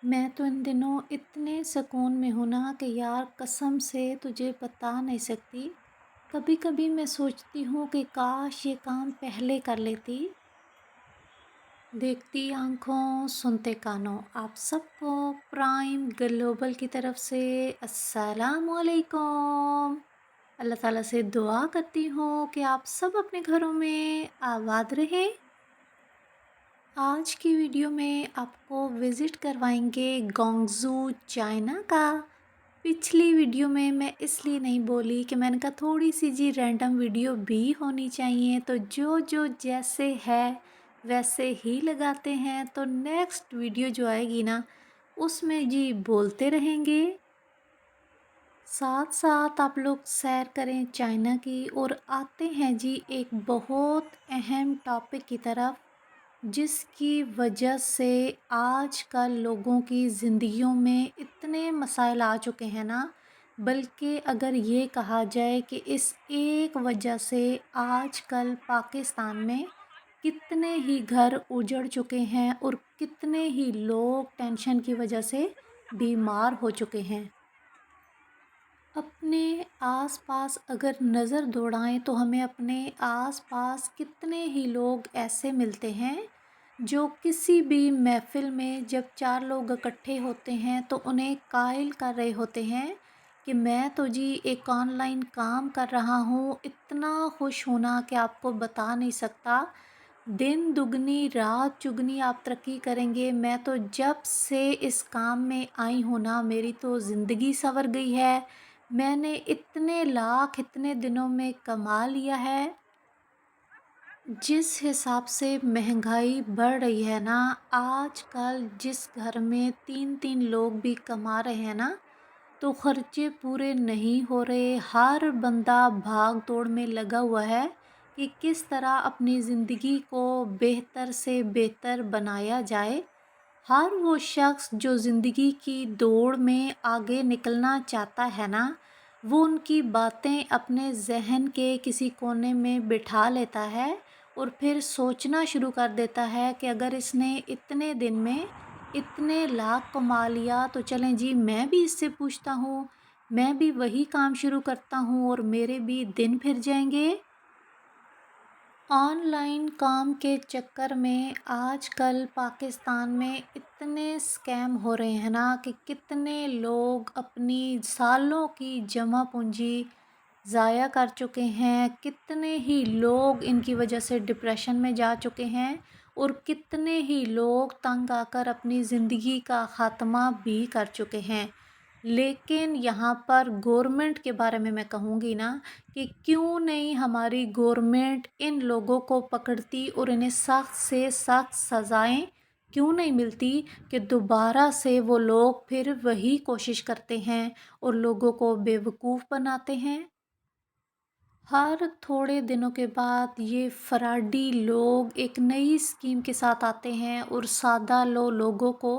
मैं तो इन दिनों इतने सुकून में हूँ ना कि यार कसम से तुझे बता नहीं सकती। कभी-कभी मैं सोचती हूँ कि काश ये काम पहले कर लेती। देखती आँखों, सुनते कानों, आप सबको प्राइम ग्लोबल की तरफ से अस्सलाम वालेकुम। अल्लाह ताला से दुआ करती हूँ कि आप सब अपने घरों में आबाद रहें। आज की वीडियो में आपको विज़िट करवाएंगे गोंगजू चाइना का। पिछली वीडियो में मैं इसलिए नहीं बोली कि मैंने कहा थोड़ी सी जी रैंडम वीडियो भी होनी चाहिए, तो जो जो जैसे है वैसे ही लगाते हैं। तो नेक्स्ट वीडियो जो आएगी ना उसमें जी बोलते रहेंगे, साथ साथ आप लोग सैर करें चाइना की। और आते हैं जी एक बहुत अहम टॉपिक की तरफ, जिसकी वजह से आजकल लोगों की ज़िंदगियों में इतने मसाइल आ चुके हैं ना। बल्कि अगर ये कहा जाए कि इस एक वजह से आजकल पाकिस्तान में कितने ही घर उजड़ चुके हैं और कितने ही लोग टेंशन की वजह से बीमार हो चुके हैं। अपने आसपास अगर नज़र दौड़ाएं तो हमें अपने आसपास कितने ही लोग ऐसे मिलते हैं जो किसी भी महफ़िल में जब चार लोग इकट्ठे होते हैं तो उन्हें कायल कर रहे होते हैं कि मैं तो जी एक ऑनलाइन काम कर रहा हूँ, इतना खुश होना कि आपको बता नहीं सकता। दिन दुगनी रात चुगनी आप तरक्की करेंगे। मैं तो जब से इस काम में आई हूँ ना मेरी तो ज़िंदगी संवर गई है। मैंने इतने लाख इतने दिनों में कमा लिया है। जिस हिसाब से महंगाई बढ़ रही है ना, आजकल जिस घर में 3-3 लोग भी कमा रहे हैं ना, तो खर्चे पूरे नहीं हो रहे। हर बंदा भाग दौड़ में लगा हुआ है कि किस तरह अपनी ज़िंदगी को बेहतर से बेहतर बनाया जाए। हर वो शख्स जो ज़िंदगी की दौड़ में आगे निकलना चाहता है ना, वो उनकी बातें अपने ज़हन के किसी कोने में बिठा लेता है और फिर सोचना शुरू कर देता है कि अगर इसने इतने दिन में इतने लाख कमा लिया तो चलें जी मैं भी इससे पूछता हूँ, मैं भी वही काम शुरू करता हूँ और मेरे भी दिन फिर जाएंगे। ऑनलाइन काम के चक्कर में आजकल पाकिस्तान में इतने स्कैम हो रहे हैं ना कि कितने लोग अपनी सालों की जमा पूंजी ज़ाया कर चुके हैं, कितने ही लोग इनकी वजह से डिप्रेशन में जा चुके हैं और कितने ही लोग तंग आकर अपनी ज़िंदगी का ख़ात्मा भी कर चुके हैं। लेकिन यहाँ पर गवर्नमेंट के बारे में मैं कहूँगी ना कि क्यों नहीं हमारी गवर्नमेंट इन लोगों को पकड़ती और इन्हें सख्त से सख्त सज़ाएं क्यों नहीं मिलती कि दोबारा से वो लोग फिर वही कोशिश करते हैं और लोगों को बेवकूफ़ बनाते हैं। हर थोड़े दिनों के बाद ये फराडी लोग एक नई स्कीम के साथ आते हैं और सादा लोगों को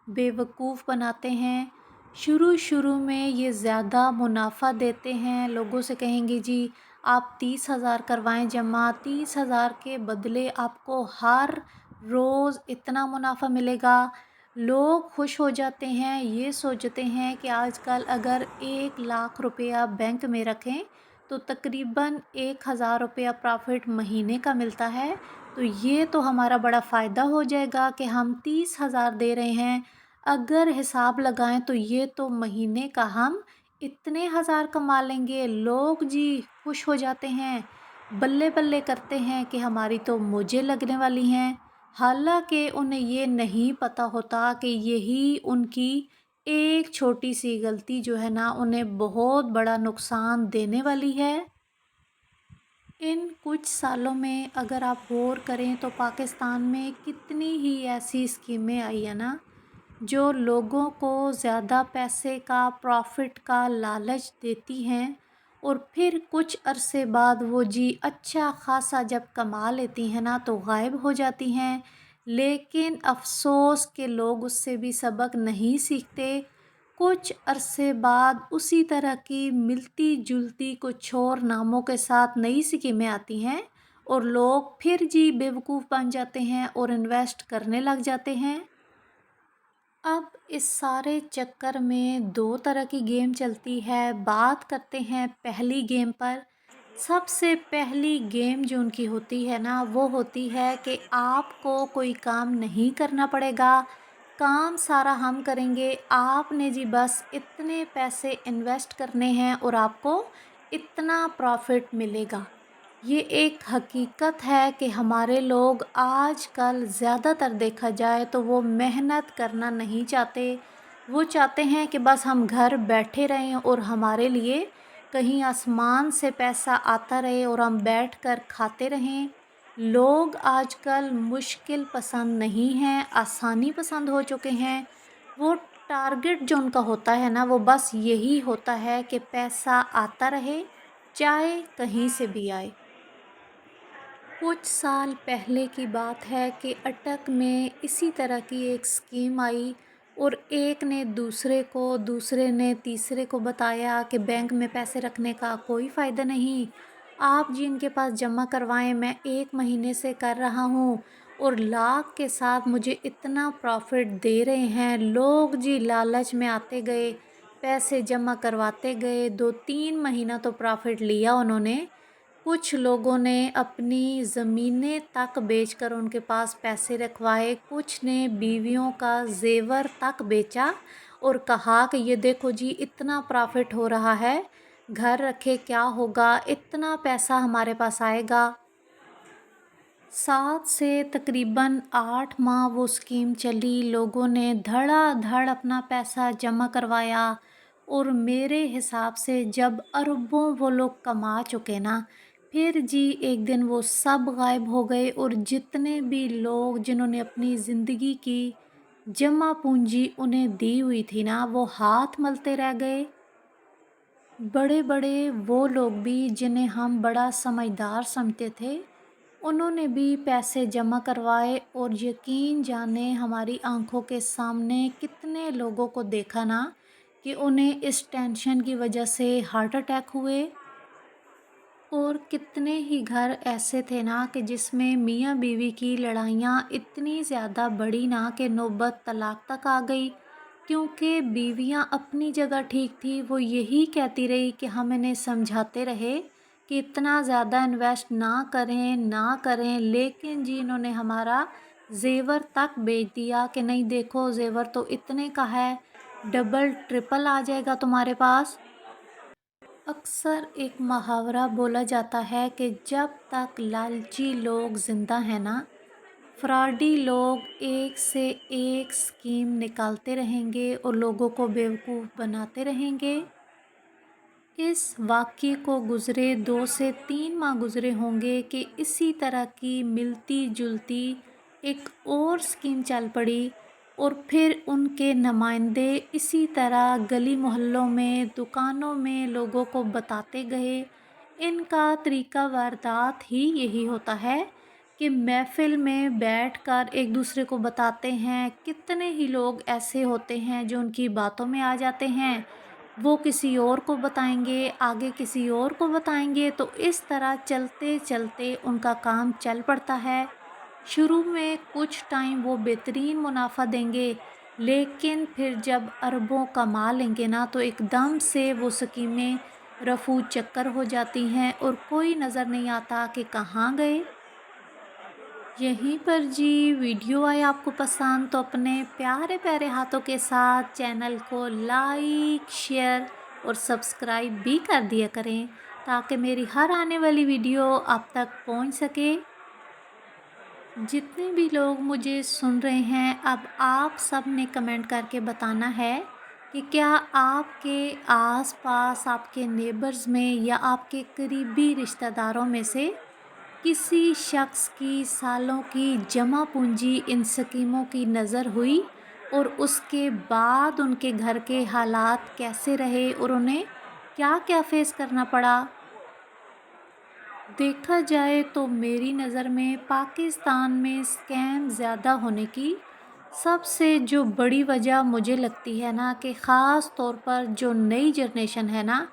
बेवकूफ़ बनाते हैं। शुरू में ये ज़्यादा मुनाफा देते हैं, लोगों से कहेंगे जी आप 30,000 करवाएं जमा, 30,000 के बदले आपको हर रोज़ इतना मुनाफा मिलेगा। लोग खुश हो जाते हैं, ये सोचते हैं कि आजकल अगर 1 लाख रुपया बैंक में रखें तो तकरीबन 1,000 रुपया प्रॉफ़िट महीने का मिलता है। तो ये तो हमारा बड़ा फ़ायदा हो जाएगा कि हम 30,000 दे रहे हैं। अगर हिसाब लगाएं तो ये तो महीने का हम इतने हज़ार कमा लेंगे। लोग जी खुश हो जाते हैं, बल्ले बल्ले करते हैं कि हमारी तो मौजें लगने वाली हैं। हालांकि उन्हें ये नहीं पता होता कि यही उनकी एक छोटी सी गलती जो है ना उन्हें बहुत बड़ा नुकसान देने वाली है। इन कुछ सालों में अगर आप गौर करें तो पाकिस्तान में कितनी ही ऐसी स्कीमें आई है ना जो लोगों को ज़्यादा पैसे का प्रॉफिट का लालच देती हैं और फिर कुछ अरसे बाद वो जी अच्छा खासा जब कमा लेती हैं ना तो गायब हो जाती हैं। लेकिन अफसोस के लोग उससे भी सबक नहीं सीखते। कुछ अरसे बाद उसी तरह की मिलती जुलती कुछ और नामों के साथ नई स्कीमें आती हैं और लोग फिर जी बेवकूफ़ बन जाते हैं और इन्वेस्ट करने लग जाते हैं। अब इस सारे चक्कर में 2 तरह की गेम चलती है। बात करते हैं पहली गेम पर। सबसे पहली गेम जो उनकी होती है ना, वो होती है कि आपको कोई काम नहीं करना पड़ेगा, काम सारा हम करेंगे। आपने जी बस इतने पैसे इन्वेस्ट करने हैं और आपको इतना प्रॉफ़िट मिलेगा। ये एक हकीकत है कि हमारे लोग आजकल ज़्यादातर देखा जाए तो वो मेहनत करना नहीं चाहते। वो चाहते हैं कि बस हम घर बैठे रहें और हमारे लिए कहीं आसमान से पैसा आता रहे और हम बैठकर खाते रहें। लोग आजकल मुश्किल पसंद नहीं हैं, आसानी पसंद हो चुके हैं। वो टारगेट जो उनका होता है ना, वो बस यही होता है कि पैसा आता रहे, चाहे कहीं से भी आए। कुछ साल पहले की बात है कि अटक में इसी तरह की एक स्कीम आई और एक ने दूसरे को, दूसरे ने तीसरे को बताया कि बैंक में पैसे रखने का कोई फ़ायदा नहीं। आप जी इनके पास जमा करवाएं, मैं 1 महीने से कर रहा हूँ और लाख के साथ मुझे इतना प्रॉफ़िट दे रहे हैं। लोग जी लालच में आते गए, पैसे जमा करवाते गए। 2-3 महीना तो प्रॉफ़िट लिया उन्होंने। कुछ लोगों ने अपनी ज़मीनें तक बेचकर उनके पास पैसे रखवाए, कुछ ने बीवियों का ज़ेवर तक बेचा और कहा कि ये देखो जी इतना प्रॉफ़िट हो रहा है, घर रखे क्या होगा, इतना पैसा हमारे पास आएगा। 7 से तकरीबन 8 माह वो स्कीम चली, लोगों ने धड़ाधड़ अपना पैसा जमा करवाया और मेरे हिसाब से जब अरबों वो लोग कमा चुके ना, फिर जी एक दिन वो सब गायब हो गए और जितने भी लोग जिन्होंने अपनी ज़िंदगी की जमा पूंजी उन्हें दी हुई थी ना, वो हाथ मलते रह गए। बड़े-बड़े वो लोग भी जिन्हें हम बड़ा समझदार समझते थे, उन्होंने भी पैसे जमा करवाए और यकीन जाने हमारी आंखों के सामने कितने लोगों को देखा ना कि उन्हें इस टेंशन की वजह से हार्ट अटैक हुए और कितने ही घर ऐसे थे ना कि जिसमें मियाँ बीवी की लड़ाइयाँ इतनी ज़्यादा बढ़ी ना कि नौबत तलाक तक आ गई। क्योंकि बीवियाँ अपनी जगह ठीक थी, वो यही कहती रही कि हम इन्हें समझाते रहे कि इतना ज़्यादा इन्वेस्ट ना करें ना करें, लेकिन जी इन्होंने हमारा जेवर तक बेच दिया कि नहीं देखो जेवर तो इतने का है, डबल ट्रिपल आ जाएगा तुम्हारे पास। अक्सर एक मुहावरा बोला जाता है कि जब तक लालची लोग ज़िंदा हैं ना, फ्रॉडी लोग एक से एक स्कीम निकालते रहेंगे और लोगों को बेवकूफ़ बनाते रहेंगे। इस वाक़ये को गुज़रे 2 से 3 माह गुज़रे होंगे कि इसी तरह की मिलती-जुलती एक और स्कीम चल पड़ी और फिर उनके नुमाइंदे इसी तरह गली मोहल्लों में, दुकानों में लोगों को बताते गए। इनका तरीका वारदात ही यही होता है कि महफ़िल में बैठकर एक दूसरे को बताते हैं। कितने ही लोग ऐसे होते हैं जो उनकी बातों में आ जाते हैं, वो किसी और को बताएँगे, आगे किसी और को बताएँगे, तो इस तरह चलते-चलते उनका काम चल पड़ता है। शुरू में कुछ टाइम वो बेहतरीन मुनाफ़ा देंगे, लेकिन फिर जब अरबों कमा लेंगे ना, तो एकदम से वो स्कीमें रफू चक्कर हो जाती हैं और कोई नज़र नहीं आता कि कहाँ गए। यहीं पर जी वीडियो आए आपको पसंद तो अपने प्यारे प्यारे हाथों के साथ चैनल को लाइक शेयर और सब्सक्राइब भी कर दिया करें ताकि मेरी हर आने वाली वीडियो आप तक पहुंच सके। जितने भी लोग मुझे सुन रहे हैं, अब आप सब ने कमेंट करके बताना है कि क्या आपके आसपास आपके नेबर्स में या आपके करीबी रिश्तेदारों में से किसी शख्स की सालों की जमा पूंजी इन स्कीमों की नज़र हुई और उसके बाद उनके घर के हालात कैसे रहे और उन्हें क्या-क्या फेस करना पड़ा। देखा जाए तो मेरी नज़र में पाकिस्तान में स्कैम ज़्यादा होने की सबसे जो बड़ी वजह मुझे लगती है ना कि ख़ास तौर पर जो नई जनरेशन है ना,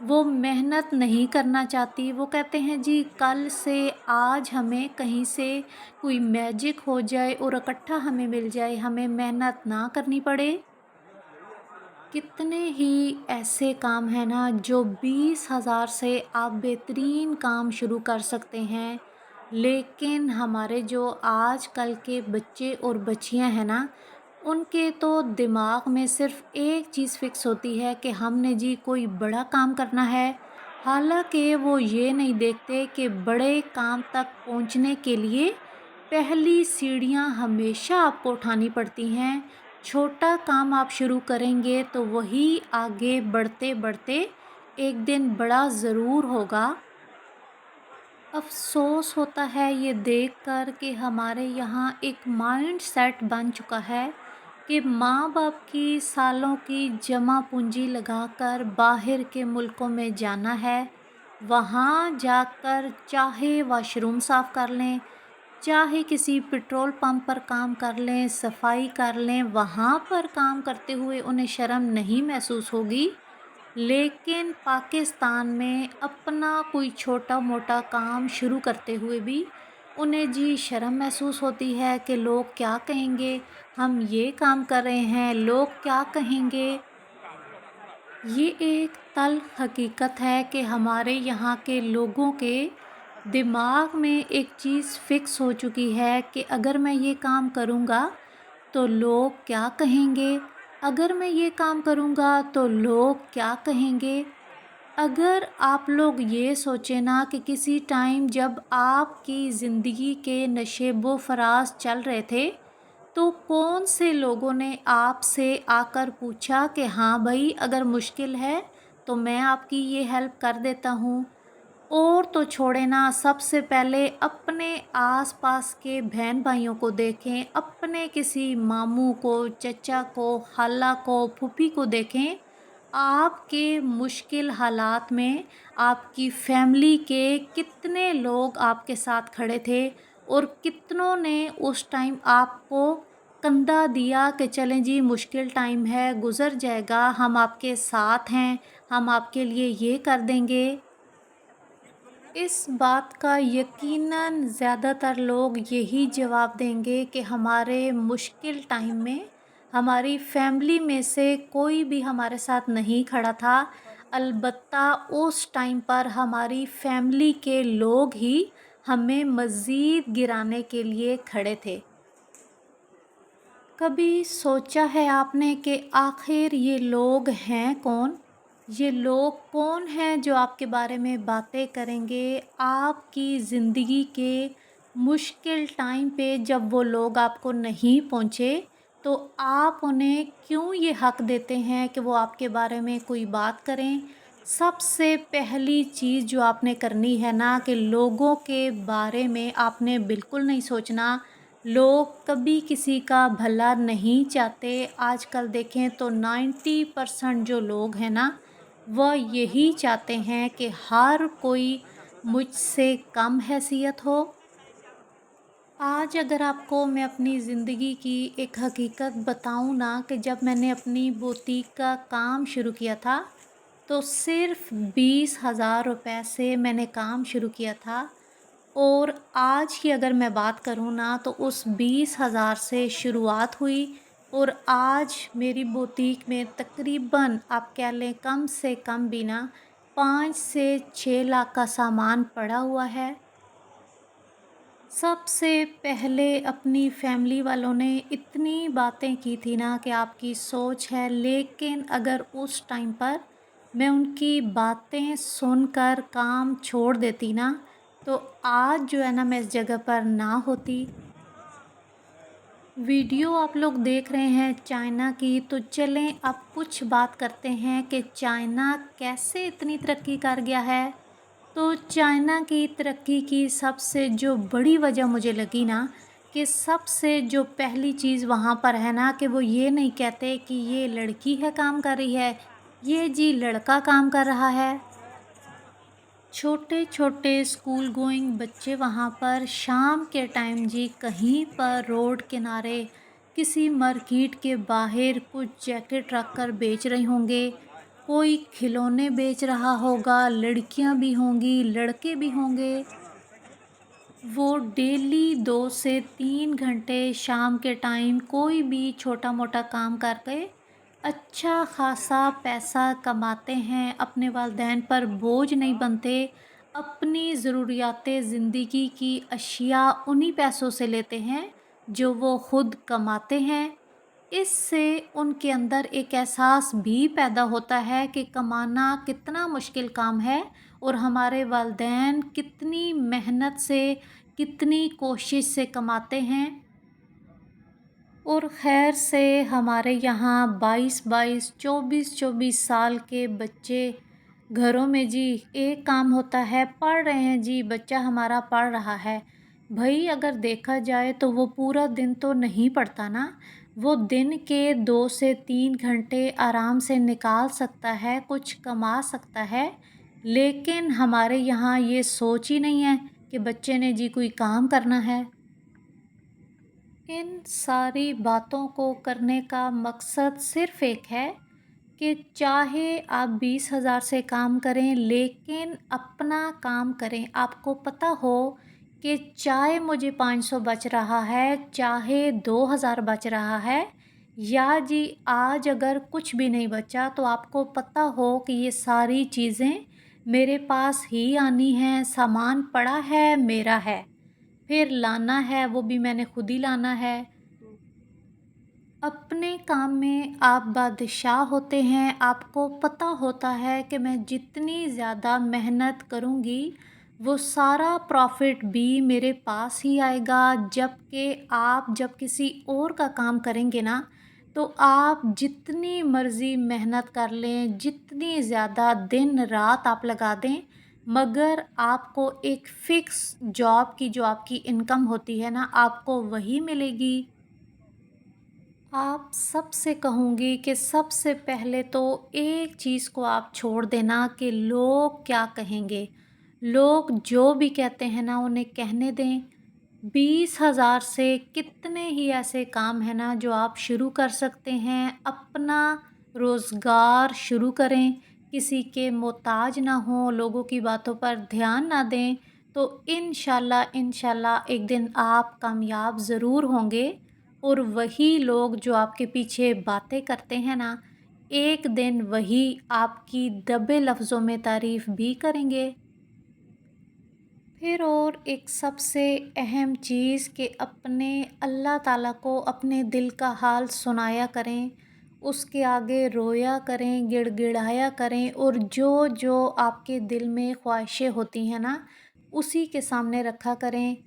वो मेहनत नहीं करना चाहती, वो कहते हैं जी कल से आज हमें कहीं से कोई मैजिक हो जाए और इकट्ठा हमें मिल जाए, हमें मेहनत ना करनी पड़े। कितने ही ऐसे काम हैं ना जो 20,000 से आप बेहतरीन काम शुरू कर सकते हैं। लेकिन हमारे जो आजकल के बच्चे और बच्चियां हैं ना, उनके तो दिमाग में सिर्फ एक चीज़ फिक्स होती है कि हमने जी कोई बड़ा काम करना है। हालांकि वो ये नहीं देखते कि बड़े काम तक पहुंचने के लिए पहली सीढ़ियां हमेशा आपको उठानी पड़ती हैं। छोटा काम आप शुरू करेंगे तो वही आगे बढ़ते बढ़ते एक दिन बड़ा ज़रूर होगा। अफ़सोस होता है ये देखकर कि हमारे यहाँ एक माइंड सेट बन चुका है कि माँ-बाप की सालों की जमा पूँजी लगाकर बाहर के मुल्कों में जाना है। वहाँ जाकर चाहे वॉशरूम साफ़ कर लें, चाहे किसी पेट्रोल पंप पर काम कर लें, सफाई कर लें, वहाँ पर काम करते हुए उन्हें शर्म नहीं महसूस होगी। लेकिन पाकिस्तान में अपना कोई छोटा-मोटा काम शुरू करते हुए भी उन्हें जी शर्म महसूस होती है कि लोग क्या कहेंगे? हम ये काम कर रहे हैं, लोग क्या कहेंगे? ये एक तल्ख़ हकीकत है कि हमारे यहाँ के लोगों के दिमाग में एक चीज़ फ़िक्स हो चुकी है कि अगर मैं ये काम करूँगा तो लोग क्या कहेंगे? अगर मैं ये काम करूँगा तो लोग क्या कहेंगे? अगर आप लोग ये सोचें ना कि किसी टाइम जब आपकी ज़िंदगी के नशेबो फराज चल रहे थे, तो कौन से लोगों ने आपसे आकर पूछा कि हाँ भाई अगर मुश्किल है तो मैं आपकी ये हेल्प कर देता हूँ। और तो छोड़े ना, सबसे पहले अपने आसपास के बहन भाइयों को देखें, अपने किसी मामू को, चचा को, खाला को, फूफी को देखें। आपके मुश्किल हालात में आपकी फैमिली के कितने लोग आपके साथ खड़े थे और कितनों ने उस टाइम आपको कंधा दिया कि चलें जी मुश्किल टाइम है, गुज़र जाएगा, हम आपके साथ हैं, हम आपके लिए ये कर देंगे। इस बात का यकीनन ज़्यादातर लोग यही जवाब देंगे कि हमारे मुश्किल टाइम में हमारी फैमिली में से कोई भी हमारे साथ नहीं खड़ा था। अलबत्ता उस टाइम पर हमारी फैमिली के लोग ही हमें मज़ीद गिराने के लिए खड़े थे। कभी सोचा है आपने कि आखिर ये लोग हैं कौन? ये लोग कौन हैं जो आपके बारे में बातें करेंगे आपकी ज़िंदगी के मुश्किल टाइम पे जब वो लोग आपको नहीं पहुँचे, तो आप उन्हें क्यों ये हक देते हैं कि वो आपके बारे में कोई बात करें? सबसे पहली चीज़ जो आपने करनी है ना कि लोगों के बारे में आपने बिल्कुल नहीं सोचना। लोग कभी किसी का भला नहीं चाहते। आजकल देखें तो 90% जो लोग हैं ना, वह यही चाहते हैं कि हर कोई मुझसे कम हैसियत हो। आज अगर आपको मैं अपनी ज़िंदगी की एक हकीकत बताऊं ना कि जब मैंने अपनी बुटीक का काम शुरू किया था, तो सिर्फ़ 20,000 रुपए से मैंने काम शुरू किया था। और आज की अगर मैं बात करूँ ना तो उस 20,000 से शुरुआत हुई और आज मेरी बुटीक में तकरीबन आप कह लें कम से कम भी ना 5 से 6 लाख का सामान पड़ा हुआ है। सबसे पहले अपनी फैमिली वालों ने इतनी बातें की थी ना कि आपकी सोच है, लेकिन अगर उस टाइम पर मैं उनकी बातें सुनकर काम छोड़ देती ना, तो आज जो है ना मैं इस जगह पर ना होती। वीडियो आप लोग देख रहे हैं चाइना की, तो चलें अब कुछ बात करते हैं कि चाइना कैसे इतनी तरक्की कर गया है। तो चाइना की तरक्की की सबसे जो बड़ी वजह मुझे लगी ना कि सबसे जो पहली चीज़ वहाँ पर है ना कि वो ये नहीं कहते कि ये लड़की है काम कर रही है, ये जी लड़का काम कर रहा है। छोटे छोटे स्कूल गोइंग बच्चे वहाँ पर शाम के टाइम जी कहीं पर रोड किनारे किसी मार्केट के बाहर कुछ जैकेट रख कर बेच रहे होंगे। कोई खिलौने बेच रहा होगा, लड़कियां भी होंगी, लड़के भी होंगे। वो डेली 2 से 3 घंटे शाम के टाइम कोई भी छोटा मोटा काम करके अच्छा खासा पैसा कमाते हैं, अपने वालिदैन पर बोझ नहीं बनते, अपनी ज़रूरियाते ज़िंदगी की अशिया उन्हीं पैसों से लेते हैं जो वो खुद कमाते हैं। इससे उनके अंदर एक एहसास भी पैदा होता है कि कमाना कितना मुश्किल काम है और हमारे वालिदैन कितनी मेहनत से, कितनी कोशिश से कमाते हैं। और खैर से हमारे यहाँ 22-22, 24-24 साल के बच्चे घरों में जी एक काम होता है, पढ़ रहे हैं जी, बच्चा हमारा पढ़ रहा है। भई अगर देखा जाए तो वो पूरा दिन तो नहीं पढ़ता ना, वो दिन के 2 से 3 घंटे आराम से निकाल सकता है, कुछ कमा सकता है। लेकिन हमारे यहाँ ये सोच ही नहीं है कि बच्चे ने जी कोई काम करना है। इन सारी बातों को करने का मकसद सिर्फ़ एक है कि चाहे आप 20,000 से काम करें लेकिन अपना काम करें। आपको पता हो कि चाहे मुझे 500 बच रहा है, चाहे 2,000 बच रहा है, या जी आज अगर कुछ भी नहीं बचा तो आपको पता हो कि ये सारी चीज़ें मेरे पास ही आनी हैं, सामान पड़ा है, मेरा है। फिर लाना है वो भी मैंने खुद ही लाना है। अपने काम में आप बादशाह होते हैं, आपको पता होता है कि मैं जितनी ज़्यादा मेहनत करूँगी वो सारा प्रॉफ़िट भी मेरे पास ही आएगा। जबकि आप जब किसी और का काम करेंगे ना, तो आप जितनी मर्ज़ी मेहनत कर लें, जितनी ज़्यादा दिन रात आप लगा दें, मगर आपको एक फ़िक्स जॉब की जो आपकी इनकम होती है ना, आपको वही मिलेगी। आप सबसे कहूँगी कि सबसे पहले तो एक चीज़ को आप छोड़ देना कि लोग क्या कहेंगे। लोग जो भी कहते हैं ना उन्हें कहने दें। 20,000 से कितने ही ऐसे काम हैं ना जो आप शुरू कर सकते हैं। अपना रोज़गार शुरू करें, किसी के मोहताज ना हों, लोगों की बातों पर ध्यान ना दें, तो इंशाल्लाह इंशाल्लाह एक दिन आप कामयाब ज़रूर होंगे। और वही लोग जो आपके पीछे बातें करते हैं ना, एक दिन वही आपकी दबे लफ्ज़ों में तारीफ़ भी करेंगे। फिर और एक सबसे अहम चीज़ कि अपने अल्लाह ताला को अपने दिल का हाल सुनाया करें, उसके आगे रोया करें, गिड़गिड़ाया करें, और जो जो आपके दिल में ख्वाहिशें होती हैं ना, उसी के सामने रखा करें।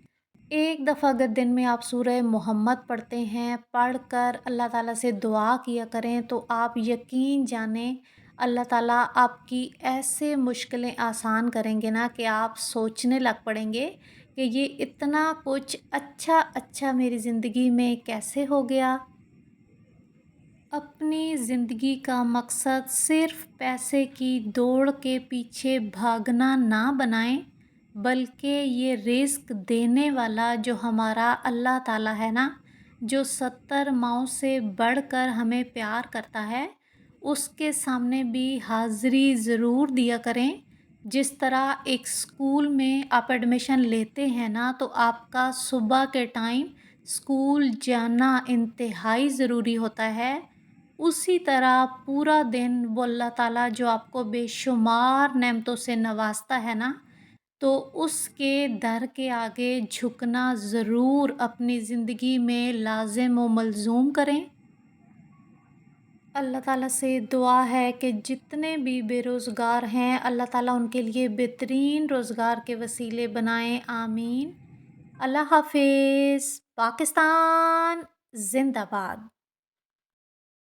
एक दफ़ा अगर दिन में आप सूरह मोहम्मद पढ़ते हैं, पढ़ कर अल्लाह ताला से दुआ किया करें, तो आप यकीन जानें अल्लाह ताला आपकी ऐसे मुश्किलें आसान करेंगे ना कि आप सोचने लग पड़ेंगे कि ये इतना कुछ अच्छा अच्छा मेरी ज़िंदगी में कैसे हो गया। अपनी ज़िंदगी का मकसद सिर्फ़ पैसे की दौड़ के पीछे भागना ना बनाएं, बल्कि ये रिज़्क देने वाला जो हमारा अल्लाह ताला है ना, जो 70 माँओं से बढ़कर हमें प्यार करता है, उसके सामने भी हाज़िरी ज़रूर दिया करें। जिस तरह एक स्कूल में आप एडमिशन लेते हैं ना, तो आपका सुबह के टाइम स्कूल जाना इंतहाई ज़रूरी होता है। उसी तरह पूरा दिन वो अल्लाह ताला जो आपको बेशुमार नेमतों से नवाज़ता है ना, तो उसके दर के आगे झुकना ज़रूर अपनी ज़िंदगी में लाज़िम व मलज़ूम करें। अल्लाह ताला से दुआ है कि जितने भी बेरोज़गार हैं अल्लाह ताला उनके लिए बेहतरीन रोज़गार के वसीले बनाएं, आमीन। अल्लाह हाफ़िज़। पाकिस्तान ज़िंदाबाद।